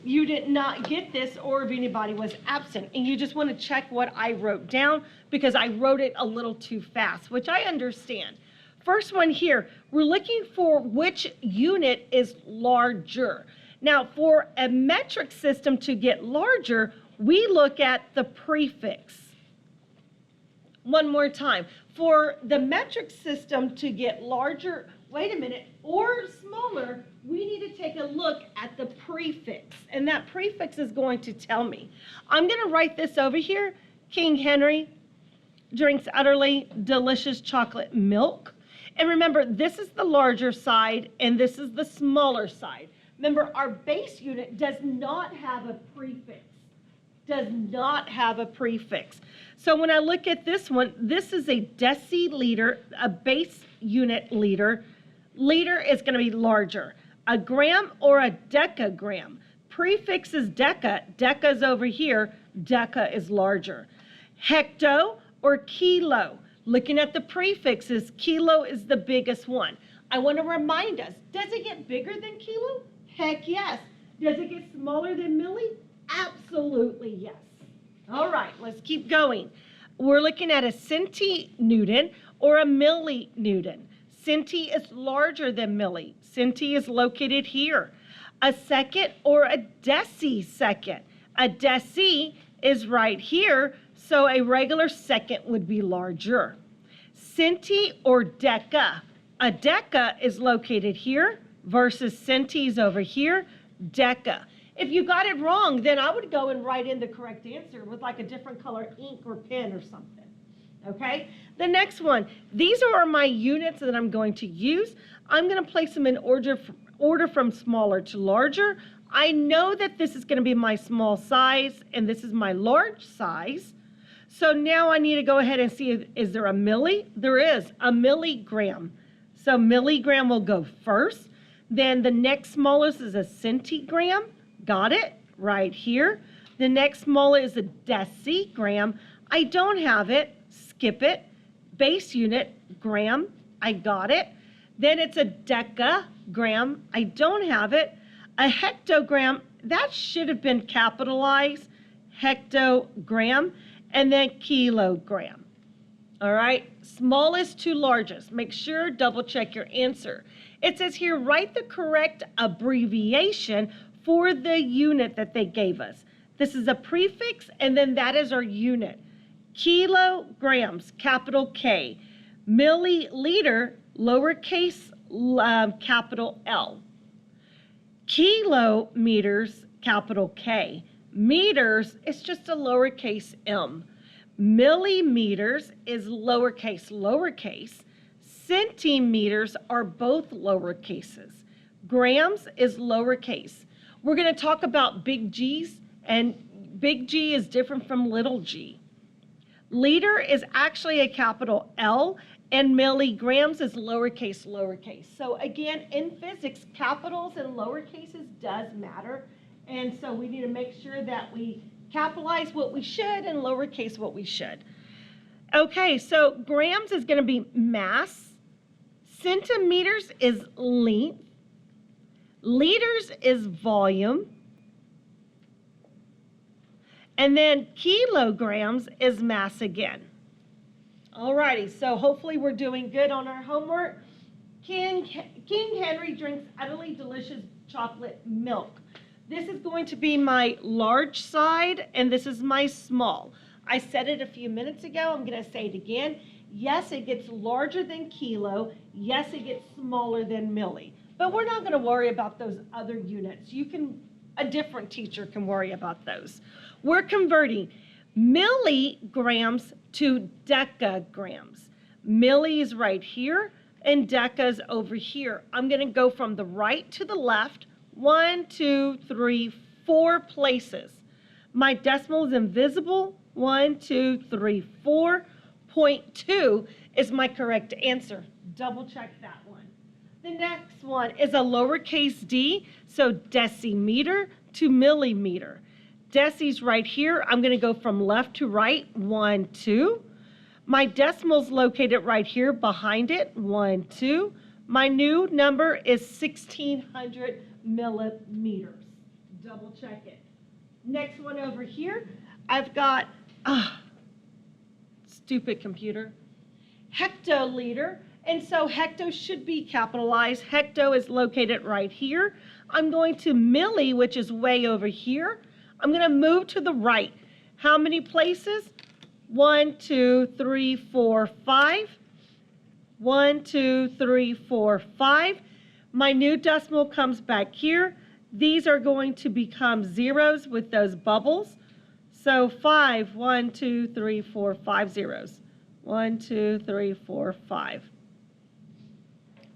you did not get this or if anybody was absent. And you just want to check what I wrote down because I wrote it a little too fast, which I understand. First one here, we're looking for which unit is larger. Now, for a metric system to get larger, we look at the prefix. One more time. For the metric system to get larger, wait a minute, or smaller, we need to take a look at the prefix. And that prefix is going to tell me. I'm going to write this over here. King Henry drinks utterly delicious chocolate milk. And remember, this is the larger side and this is the smaller side. Remember, our base unit does not have a prefix. Does not have a prefix. So when I look at this one, this is a deciliter, a base unit liter. Liter is going to be larger. A gram or a decagram. Prefix is deca. Deca is over here. Deca is larger. Hecto or kilo. Looking at the prefixes, kilo is the biggest one. I want to remind us, does it get bigger than kilo? Heck yes. Does it get smaller than milli? Absolutely yes. All right, let's keep going. We're looking at a centinewton or a millinewton. Centi is larger than milli. Centi is located here. A second or a decisecond. A deci is right here, so a regular second would be larger. Centi or deca. A deca is located here versus centis over here. Deca. If you got it wrong, then I would go and write in the correct answer with like a different color ink or pen or something. Okay? The next one. These are my units that I'm going to use. I'm going to place them in order from smaller to larger. I know that this is going to be my small size and this is my large size. So now I need to go ahead and see, is there a milli? There is a milligram. So milligram will go first. Then the next smallest is a centigram. Got it? Right here. The next smallest is a decigram. I don't have it. Skip it. Base unit, gram. I got it. Then it's a decagram. I don't have it. A hectogram, that should have been capitalized. Hectogram. And then kilogram. All right, smallest to largest. Make sure, double check your answer. It says here, write the correct abbreviation for the unit that they gave us. This is a prefix, and then that is our unit. Kilograms, capital K. Milliliter, lowercase capital L. Kilometers, capital K. Meters is just a lowercase m. Millimeters is lowercase. Centimeters are both lowercases. Grams is lowercase. We're going to talk about big G's, and big G is different from little g. Liter is actually a capital L, and milligrams is lowercase. So again, in physics, capitals and lowercases does matter. And so we need to make sure that we capitalize what we should and lowercase what we should. Okay, so grams is going to be mass. Centimeters is length. Liters is volume. And then kilograms is mass again. Alrighty, so hopefully we're doing good on our homework. King Henry drinks utterly delicious chocolate milk. This is going to be my large side, and this is my small. I said it a few minutes ago. I'm going to say it again. Yes, it gets larger than kilo. Yes, it gets smaller than milli. But we're not going to worry about those other units. A different teacher can worry about those. We're converting milligrams to decagrams. Milli is right here, and deca is over here. I'm going to go from the right to the left. 1, 2, 3, 4 places. My decimal is invisible. 1, 2, 3, 4. 0.2 is my correct answer. Double check that one. The next one is a lowercase d, so decimeter to millimeter. Deci's right here. I'm going to go from left to right. 1, 2. My decimal's located right here behind it. 1, 2. My new number is 1,600 millimeters. Double check it. Next one over here, I've got, stupid computer, hectoliter. And so hecto should be capitalized. Hecto is located right here. I'm going to milli, which is way over here. I'm going to move to the right. How many places? 1, 2, 3, 4, 5. 1, 2, 3, 4, 5. My new decimal comes back here. These are going to become zeros with those bubbles. So 5, 1, 2, 3, 4, 5 zeros. 1, 2, 3, 4, 5.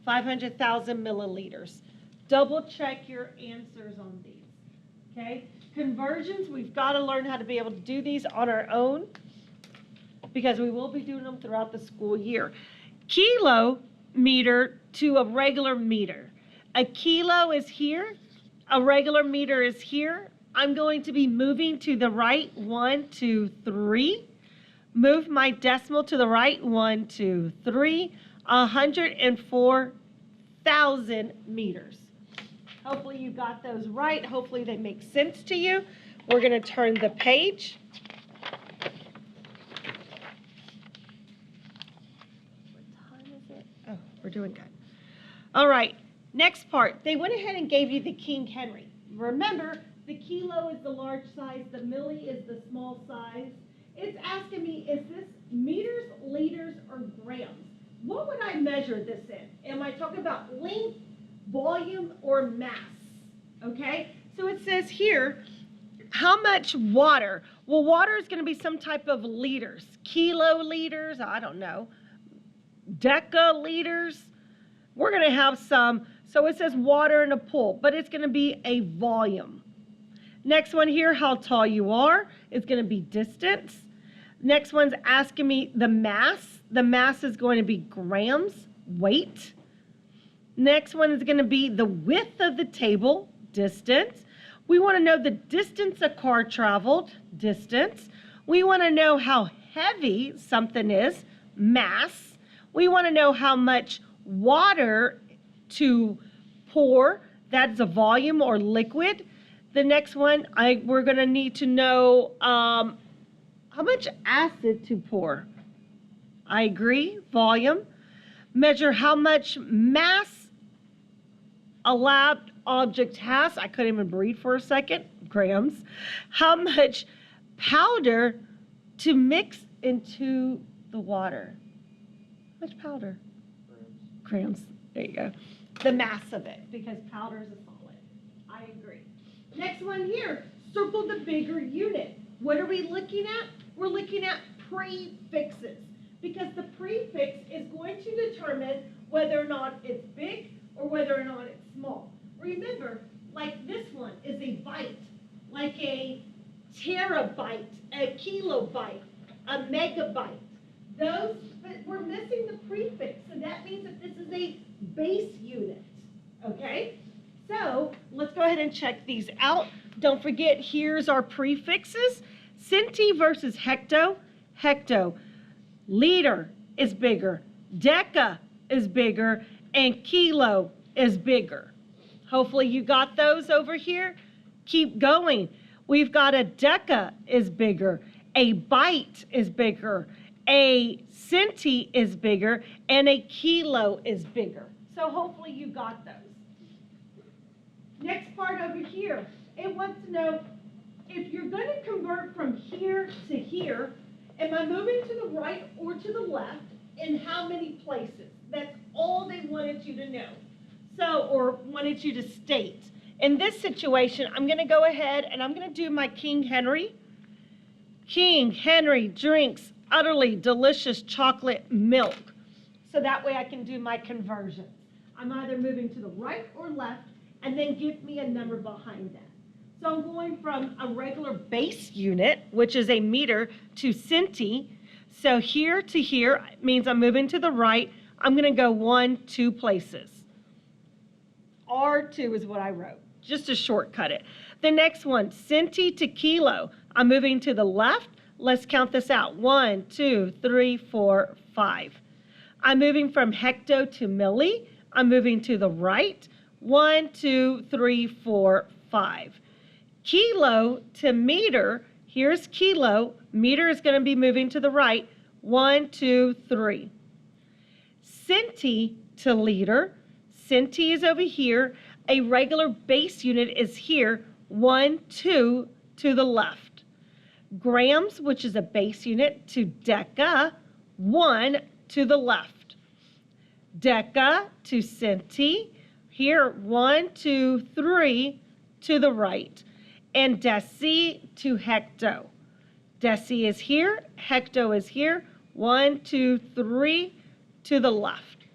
500,000 milliliters. Double check your answers on these, okay? Conversions, we've got to learn how to be able to do these on our own because we will be doing them throughout the school year. Kilo meter to a regular meter. A kilo is here. A regular meter is here. I'm going to be moving to the right, 1, 2, 3. Move my decimal to the right, 1, 2, 3. 104,000 meters. Hopefully you got those right. Hopefully they make sense to you. We're going to turn the page. What time is it? Oh, we're doing good. All right, next part. They went ahead and gave you the King Henry. Remember, the kilo is the large size, the milli is the small size. It's asking me, is this meters, liters, or grams? What would I measure this in? Am I talking about length, volume, or mass? Okay, so it says here, how much water? Well, water is going to be some type of liters, kiloliters, I don't know, decaliters. We're going to have some, so it says water in a pool, but it's going to be a volume. Next one here, how tall you are. It's going to be distance. Next one's asking me the mass. The mass is going to be grams, weight. Next one is going to be the width of the table, distance. We want to know the distance a car traveled, distance. We want to know how heavy something is, mass. We want to know how much water to pour, that's a volume or liquid. The next one, we're going to need to know how much acid to pour. I agree, volume. Measure how much mass a lab object has. I couldn't even breathe for a second, grams. How much powder to mix into the water. How much powder? Grams. There you go. The mass of it, because powder is a solid. I agree. Next one here, circle the bigger unit. What are we looking at? We're looking at prefixes, because the prefix is going to determine whether or not it's big or whether or not it's small. Remember, like this one is a byte, like a terabyte, a kilobyte, a megabyte. Those, but we're missing the prefix, so that means that this is a base unit, okay? So let's go ahead and check these out. Don't forget, here's our prefixes. Centi versus hecto. Hecto. Liter is bigger. Deca is bigger. And kilo is bigger. Hopefully you got those over here. Keep going. We've got a deca is bigger. A byte is bigger. A centi is bigger. And a kilo is bigger. So hopefully you got those. Next part over here, it wants to know if you're going to convert from here to here, am I moving to the right or to the left, and how many places? That's all they wanted you to know. So, or wanted you to state. In this situation, I'm going to go ahead and I'm going to do my King Henry. King Henry drinks utterly delicious chocolate milk. So that way I can do my conversion. I'm either moving to the right or left, and then give me a number behind that. So I'm going from a regular base unit, which is a meter, to centi. So here to here means I'm moving to the right. I'm going to go 1, 2 places. R2 is what I wrote, just to shortcut it. The next one, centi to kilo. I'm moving to the left. Let's count this out. 1, 2, 3, 4, 5. I'm moving from hecto to milli. I'm moving to the right. 1, 2, 3, 4, 5. Kilo to meter, here's kilo. Meter is going to be moving to the right. 1, 2, 3. Centi to liter. Centi is over here. A regular base unit is here. 1, 2 to the left. Grams, which is a base unit, to deca. 1 to the left. Deca to centi. Here, 1, 2, 3 to the right. And deci to hecto. Deci is here, hecto is here. 1, 2, 3 to the left.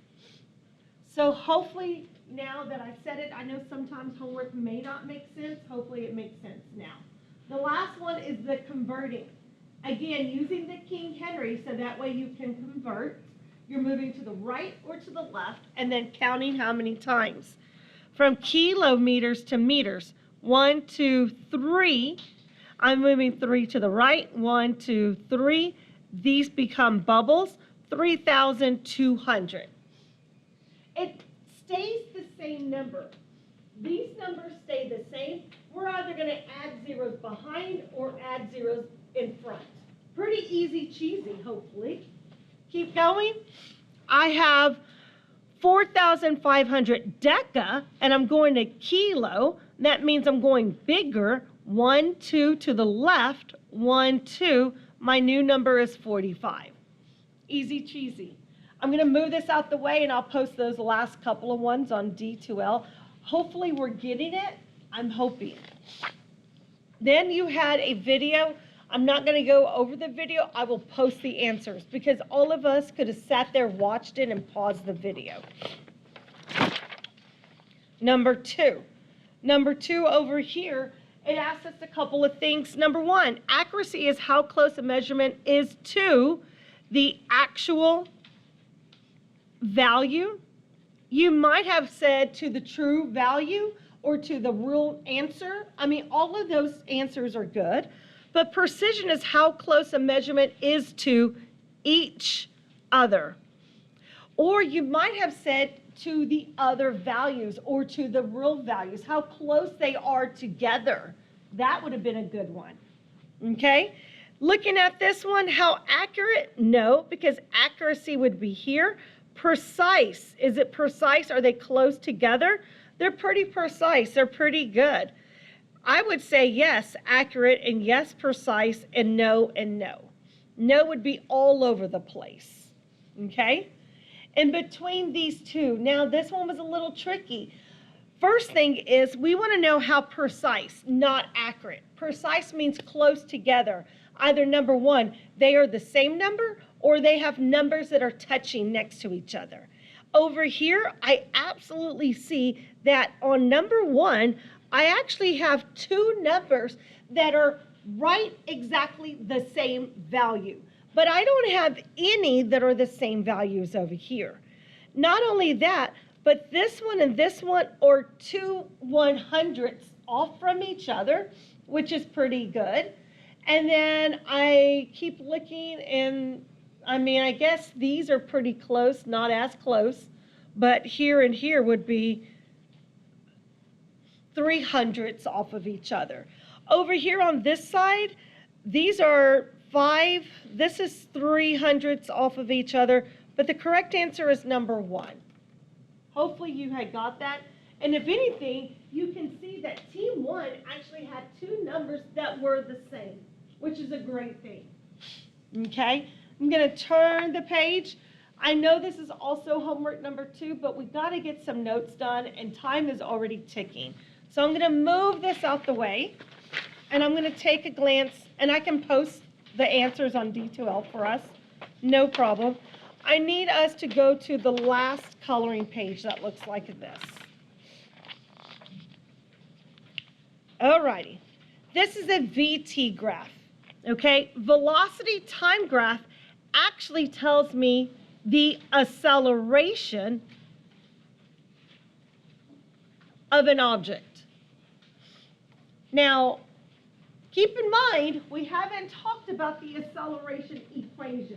So hopefully now that I said it, I know sometimes homework may not make sense. Hopefully it makes sense now. The last one is the converting. Again, using the King Henry so that way you can convert. You're moving to the right or to the left and then counting how many times. From kilometers to meters, 1, 2, 3. I'm moving 3 to the right, 1, 2, 3. These become bubbles, 3,200. It stays the same number. These numbers stay the same. We're either going to add zeros behind or add zeros in front. Pretty easy cheesy, hopefully. Keep going. I have 4,500 deca, and I'm going to kilo. That means I'm going bigger. 1, 2 to the left, 1, 2. My new number is 45. Easy cheesy. I'm going to move this out the way, and I'll post those last couple of ones on D2L. Hopefully we're getting it. I'm hoping. Then you had a video. I'm not going to go over the video. I will post the answers because all of us could have sat there, watched it, and paused the video. Number 2. Number 2 over here, it asks us a couple of things. Number 1, accuracy is how close a measurement is to the actual value. You might have said to the true value or to the real answer. I mean, all of those answers are good. But precision is how close a measurement is to each other. Or you might have said to the other values or to the real values, how close they are together. That would have been a good one. Okay? Looking at this one, how accurate? No, because accuracy would be here. Precise. Is it precise? Are they close together? They're pretty precise. They're pretty good. I would say yes, accurate, and yes, precise, and no, and no. No would be all over the place, okay? In between these two, now this one was a little tricky. First thing is we want to know how precise, not accurate. Precise means close together. Either number 1, they are the same number, or they have numbers that are touching next to each other. Over here, I absolutely see that on number 1, I actually have 2 numbers that are right exactly the same value. But I don't have any that are the same values over here. Not only that, but this one and this one are 2 100ths off from each other, which is pretty good. And then I keep looking and, I mean, I guess these are pretty close, not as close, but here and here would be 300ths off of each other. Over here on this side, these are 5, this is 300ths off of each other, but the correct answer is number 1. Hopefully you had got that. And if anything, you can see that team 1 actually had 2 numbers that were the same, which is a great thing. Okay, I'm going to turn the page. I know this is also homework number 2, but we got to get some notes done, and time is already ticking. So I'm going to move this out the way, and I'm going to take a glance, and I can post the answers on D2L for us. No problem. I need us to go to the last coloring page that looks like this. Alrighty. This is a VT graph. Okay, velocity time graph actually tells me the acceleration of an object. Now, keep in mind, we haven't talked about the acceleration equation.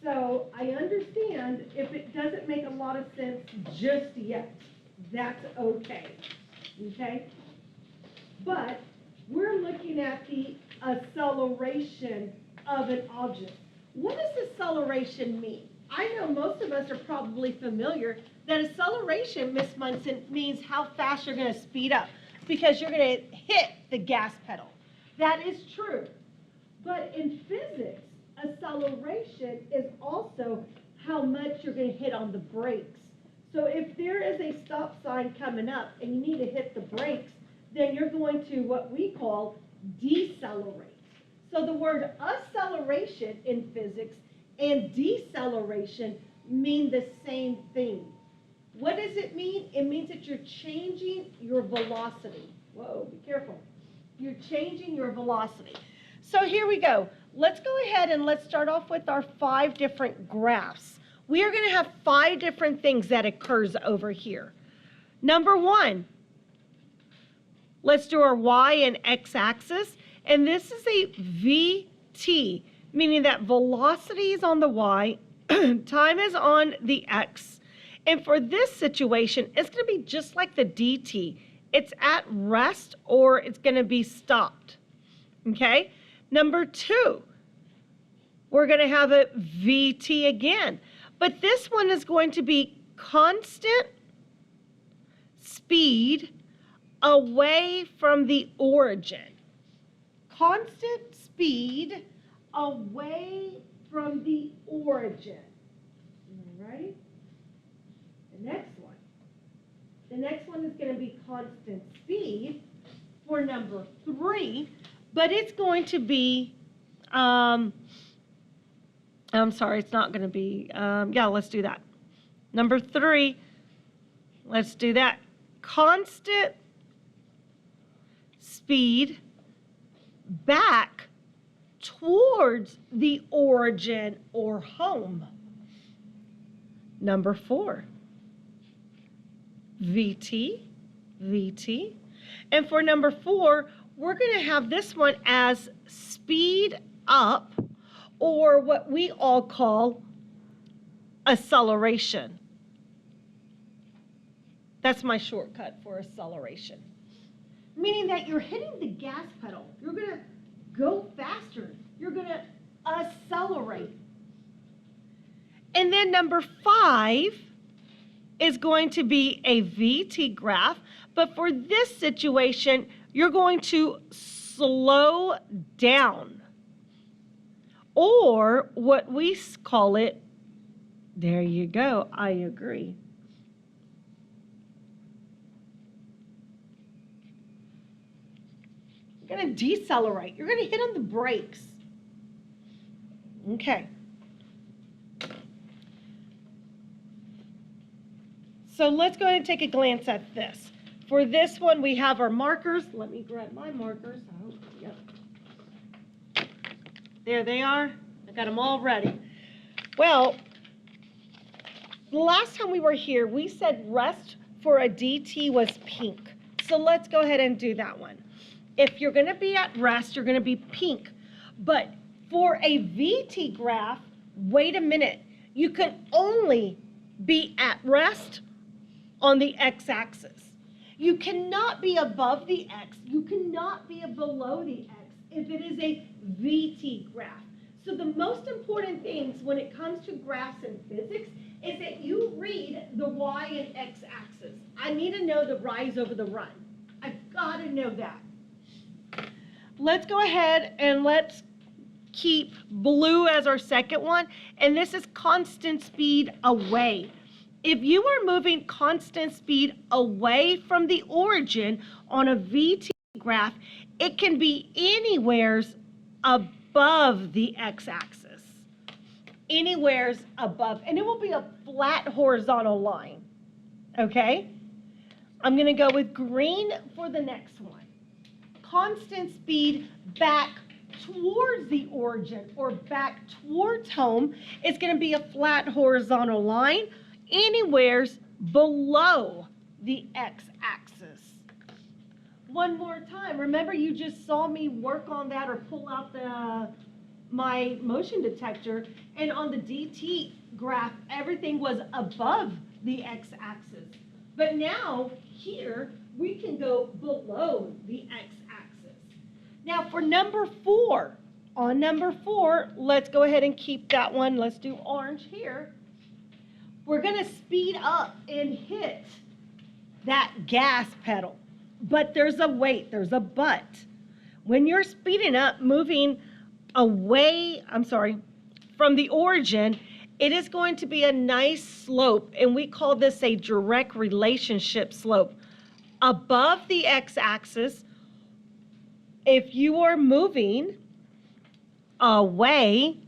So I understand if it doesn't make a lot of sense just yet. That's okay. Okay? but we're looking at the acceleration of an object. What does acceleration mean? I know most of us are probably familiar that acceleration, Miss Munson, means how fast you're going to speed up because you're going to hit the gas pedal. That is true. But in physics, acceleration is also how much you're going to hit on the brakes. So if there is a stop sign coming up and you need to hit the brakes, then you're going to what we call decelerate. So the word acceleration in physics and deceleration mean the same thing. What does it mean? It means that you're changing your velocity. Whoa, be careful. You're changing your velocity. So here we go. Let's go ahead and let's start off with our 5 different graphs. We are going to have 5 different things that occurs over here. Number 1, let's do our y and x axis. And this is a VT, meaning that velocity is on the y, time is on the x. And for this situation, it's going to be just like the dt. It's at rest or it's going to be stopped. Okay? Number 2, we're going to have a VT again. But this one is going to be constant speed away from the origin. Constant speed away from the origin. All right? The next one. The next one is going to be constant speed for number 3, but it's going to be, I'm sorry, it's not going to be, yeah, let's do that. Number 3, let's do that. Constant speed back towards the origin or home. Number 4, VT, VT. And for number 4, we're going to have this one as speed up, or what we all call acceleration. That's my shortcut for acceleration. Meaning that you're hitting the gas pedal. You're going to go faster. You're going to accelerate. And then number 5 is going to be a VT graph. But for this situation, you're going to slow down. Or what we call it, there you go, I agree. You're going to decelerate. You're going to hit on the brakes. Okay. So let's go ahead and take a glance at this. For this one, we have our markers. Let me grab my markers. Oh, yep. There they are. I got them all ready. Well, the last time we were here, we said rest for a DT was pink. So let's go ahead and do that one. If you're going to be at rest, you're going to be pink. But for a VT graph, wait a minute. You can only be at rest on the x-axis. You cannot be above the x. You cannot be below the x if it is a VT graph. So the most important things when it comes to graphs in physics is that you read the y and x axis. I need to know the rise over the run. I've got to know that. Let's go ahead and let's keep blue as our second one, and this is constant speed away. If you are moving constant speed away from the origin on a VT graph, it can be anywheres above the x-axis. Anywheres above, and it will be a flat horizontal line, okay? I'm going to go with green for the next one. Constant speed back towards the origin or back towards home is going to be a flat horizontal line anywheres below the x-axis. One more time. Remember, you just saw me work on that or pull out my motion detector, and on the DT graph, everything was above the x-axis. But now, here, we can go below the x-axis. Now for number 4, on number 4, let's go ahead and keep that one. Let's do orange here. We're going to speed up and hit that gas pedal. But there's a wait, there's a but. When you're speeding up, moving away, from the origin, it is going to be a nice slope, and we call this a direct relationship slope. Above the x-axis, if you are moving away,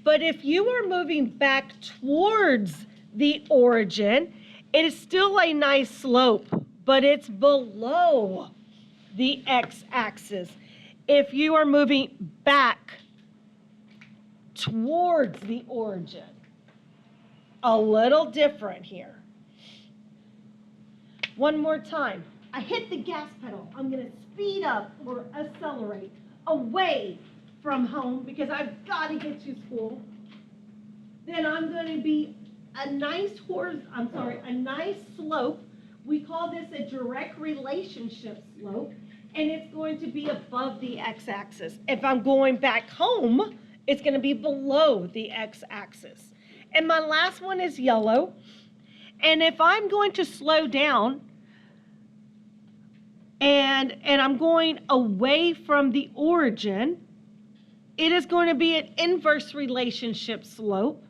but if you are moving back towards the origin, it is still a nice slope, but it's below the x-axis. If you are moving back towards the origin, a little different here. One more time. I hit the gas pedal. I'm going to speed up or accelerate away from home because I've got to get to school. Then I'm going to be a nice slope. We call this a direct relationship slope, and it's going to be above the x-axis. If I'm going back home, it's going to be below the x-axis. And my last one is yellow. And if I'm going to slow down and I'm going away from the origin, it is going to be an inverse relationship slope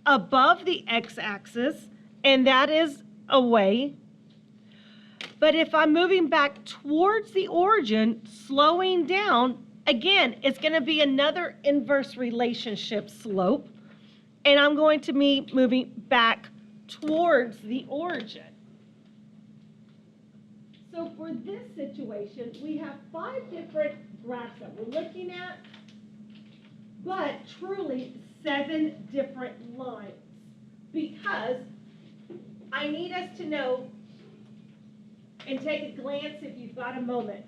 above the x-axis, and that is away. But if I'm moving back towards the origin, slowing down, again, it's going to be another inverse relationship slope, and I'm going to be moving back towards the origin. So for this situation, we have 5 different graphs that we're looking at, but truly 7 different lines, because I need us to know and take a glance if you've got a moment.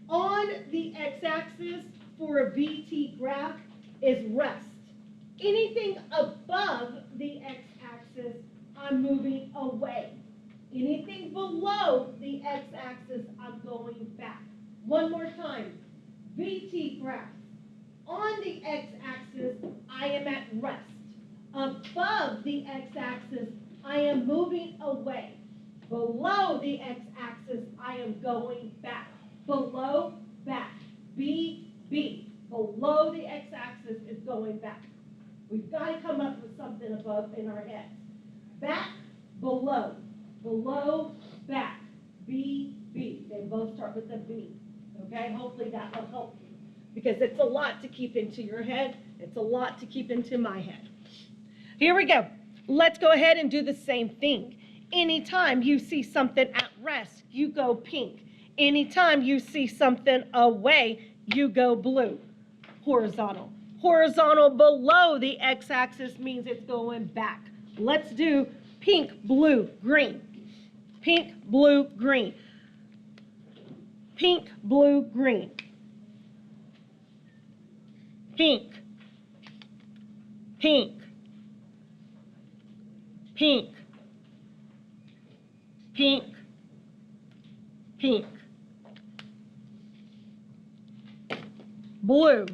On the x-axis for a VT graph is rest. Anything above the x-axis, I'm moving away. Anything below the x-axis, I'm going back. One more time. VT graph. On the x-axis, I am at rest. Above the x-axis, I am moving away. Below the x-axis, I am going back. Below, back. B, B. Below the x-axis is going back. We've got to come up with something above in our head. Back, below. Below, back. B, B. They both start with a B. Okay? Hopefully that will help you, because it's a lot to keep into your head. It's a lot to keep into my head. Here we go. Let's go ahead and do the same thing. Anytime you see something at rest, you go pink. Anytime you see something away, you go blue. Horizontal. Horizontal below the x-axis means it's going back. Let's do pink, blue, green. Pink, blue, green. Pink, blue, green. Pink. Pink. Pink. Pink. Pink. Blue.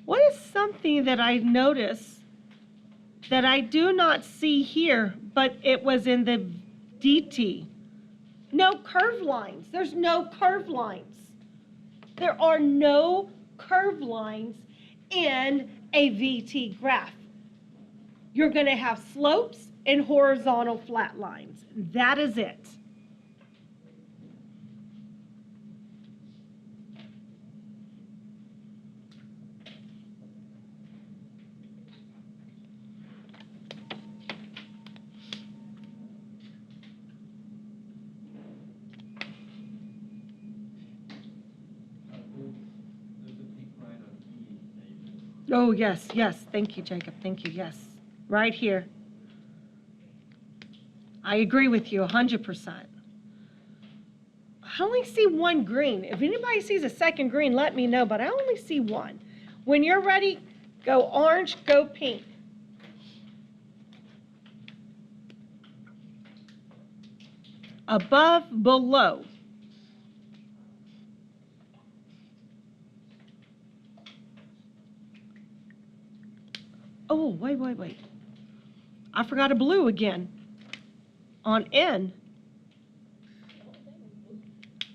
What is something that I noticed that I do not see here, but it was in the DT? No curved lines. There's no curved lines. There are no curved lines in a VT graph. You're going to have slopes and horizontal flat lines. That is it. Oh, yes, yes. Thank you, Jacob. Thank you. Yes. Right here. I agree with you 100%. I only see one green. If anybody sees a second green, let me know, but I only see one. When you're ready, go orange, go pink. above, below. Oh, wait. I forgot a blue again. On N.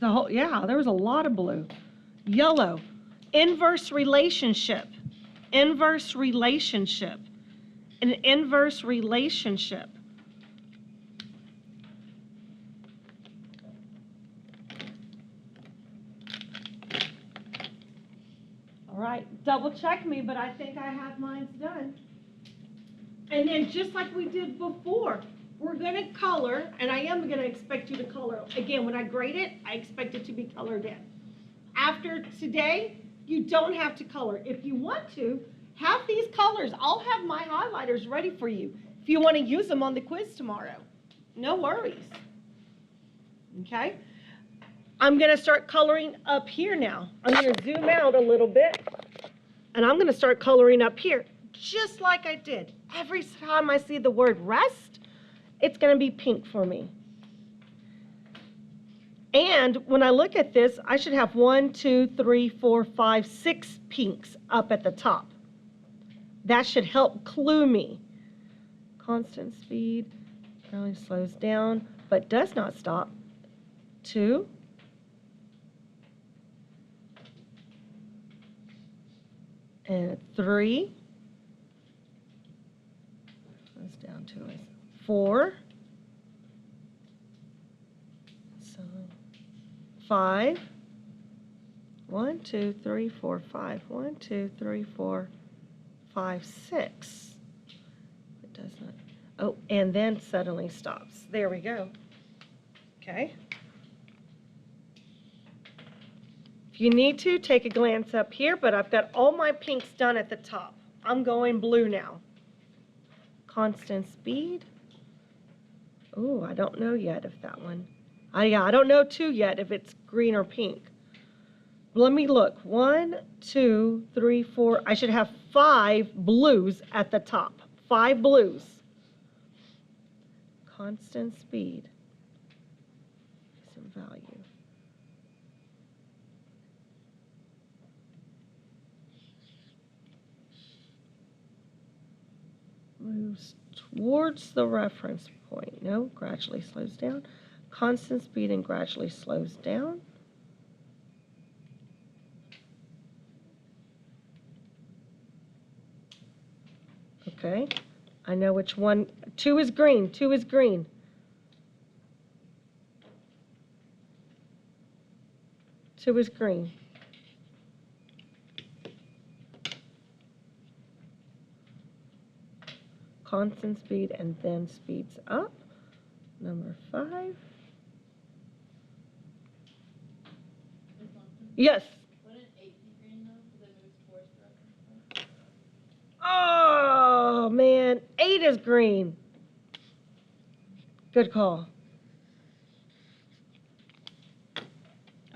Yeah, there was a lot of blue. Yellow. Inverse relationship. Inverse relationship. An inverse relationship. All right, double check me, but I think I have mine done. And then just like we did before, we're gonna color, and I am gonna expect you to color. Again, when I grade it, I expect it to be colored in. After today, you don't have to color. If you want to, have these colors. I'll have my highlighters ready for you if you want to use them on the quiz tomorrow. No worries. Okay? I'm going to start coloring up here now. I'm going to zoom out a little bit, and I'm going to start coloring up here, just like I did. Every time I see the word rest, it's going to be pink for me. And when I look at this, I should have 1, 2, 3, 4, 5, 6 pinks up at the top. That should help clue me. Constant speed, really slows down, but does not stop. 2. And 3. Goes down to a 4. 5. 1, 2, 3, 4, 5. 1, 2, 3, 4, 5, 6. It does not. Oh, and then suddenly stops. There we go. Okay. If you need to, take a glance up here, but I've got all my pinks done at the top. I'm going blue now. Constant speed. Oh, I don't know yet if that one. Yeah, I don't know too yet if it's green or pink. Let me look. 1, 2, 3, 4. I should have 5 blues at the top. 5 blues. Constant speed. Some value. Moves towards the reference point. No, gradually slows down. Constant speed and gradually slows down. Okay, I know which one. 2 is green. 2 is green. Two is green. Constant speed and then speeds up. Number 5. Yes. Wouldn't 8 be green though? Because it moves towards the reference point? Oh, man. 8 is green. Good call.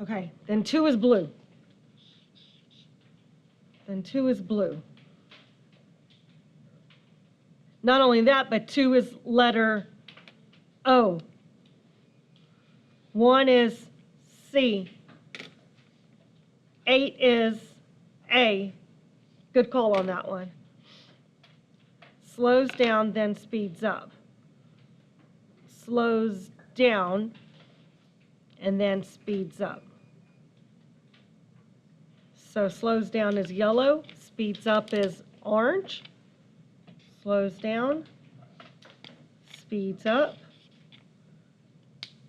Okay, then 2 is blue. Then 2 is blue. Not only that, but 2 is letter O. 1 is C. 8 is A. Good call on that one. Slows down, then speeds up. Slows down, and then speeds up. So slows down is yellow, speeds up is orange. Slows down, speeds up,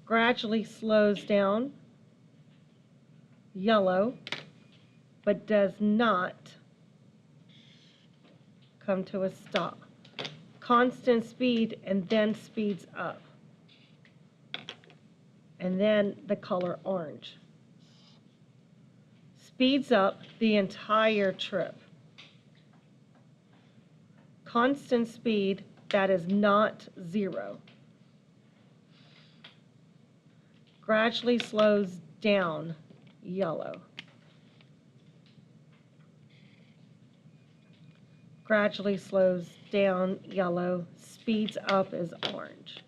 gradually slows down, yellow, but does not come to a stop. Constant speed and then speeds up. And then the color orange. Speeds up the entire trip. Constant speed that is not 0. Gradually slows down, yellow. Gradually slows down, yellow. Speeds up is orange.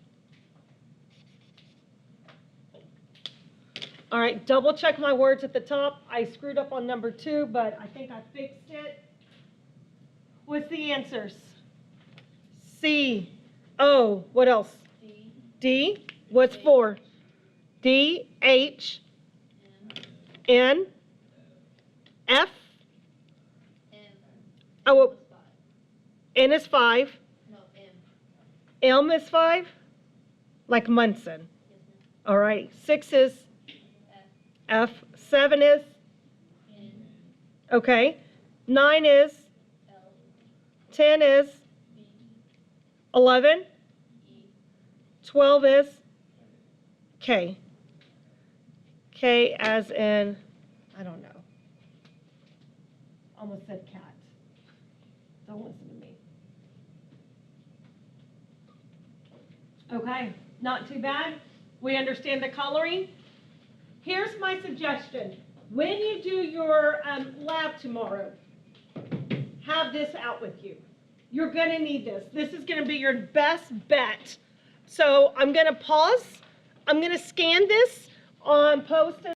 All right, double check my words at the top. I screwed up on number 2, but I think I fixed it. What's the answers? C, O, what else? D, D, what's 4? D, H, N, N, F, M. Oh, was 5. N is 5, No, M. M is 5, like Munson. Yes, All right, 6 is ma'am. F, F, 7 is, N, okay, 9 is, L, 10 is, B, 11, E, 12 is, K. K as in, I don't know. Almost said cat. Don't listen to me. Okay, not too bad. We understand the coloring. Here's my suggestion. When you do your lab tomorrow, have this out with you. You're going to need this. This is going to be your best bet. So I'm going to pause. I'm going to scan this on post